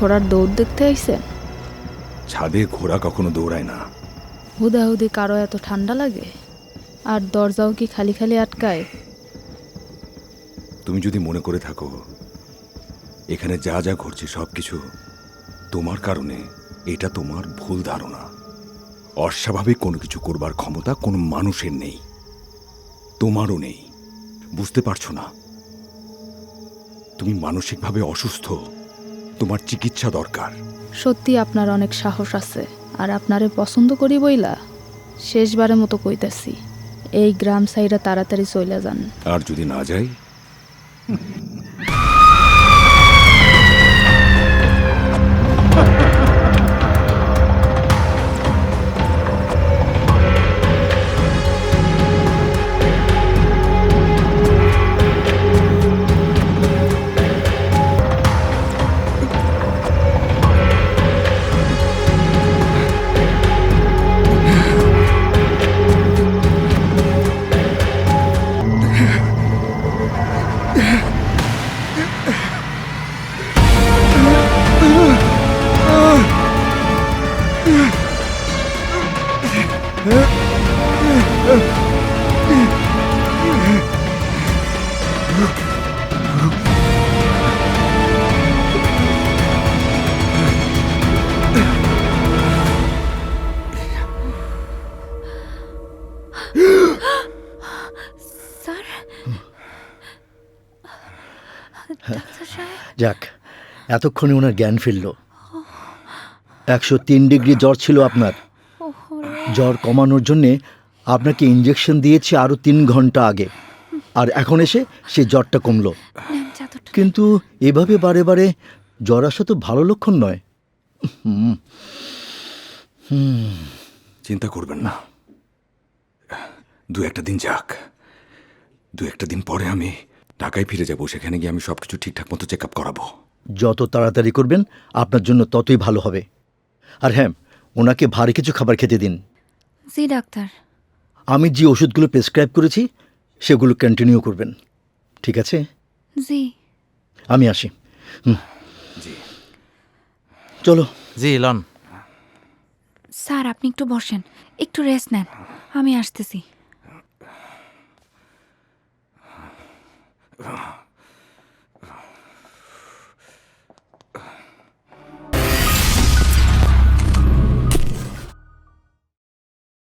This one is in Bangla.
ঘোড়ার দৌড় দেখতে আইছেন? ছাদে ঘোড়া কখনো দৌড়ায় না। হুদাহুদি কারো এত ঠান্ডা লাগে? আর দরজাও কি খালি খালি আটকায়? তুমি যদি মনে করে থাকো এখানে যা যা ঘটছে সবকিছু তোমার কারণে, এটা তোমার ভুল ধারণা। অস্বাভাবিক কোনো কিছু করবার ক্ষমতা কোনো মানুষের নেই, তোমারও নেই। বুঝতে পারছো না? তুমি মানসিকভাবে অসুস্থ, তোমার চিকিৎসা দরকার। সত্যি আপনার অনেক সাহস আছে, আর আপনারে পছন্দ করি বইলা শেষবারের মতো কইতাছি, এই গ্রাম সাইরা তাড়াতাড়ি চইলা যান। আর যদি না যাই? যাক, এতক্ষণে ওনার জ্ঞান ফিরল। 103 ডিগ্রি জ্বর ছিল আপনার। জ্বর কমানোর জন্যে আপনাকে ইঞ্জেকশন দিয়েছি আরও 3 ঘন্টা আগে, আর এখন এসে সে জ্বরটা কমলো। কিন্তু এভাবে বারে বারে জ্বর আসা তো ভালো লক্ষণ নয়। চিন্তা করবেন না, 2-1 দিন যাক। 2-1 দিন পরে আমি ঢাকায় ফিরে যাব। সেখানে গিয়ে আমি সবকিছু ঠিকঠাক মতো চেক আপ করাবো। যত তাড়াতাড়ি করবেন আপনার জন্য ততই ভালো হবে। আর হ্যাঁ, ওনাকে ভারী কিছু খাবার খেতে দিন। জি ডাক্তার। আমি যে ওষুধগুলো প্রেসক্রাইব করেছি সেগুলো কন্টিনিউ করবেন, ঠিক আছে? জি। আমি আসি। জি চলো। জি লন। স্যার আপনি একটু বসেন, একটু রেস্ট নেন, আমি আসতেছি।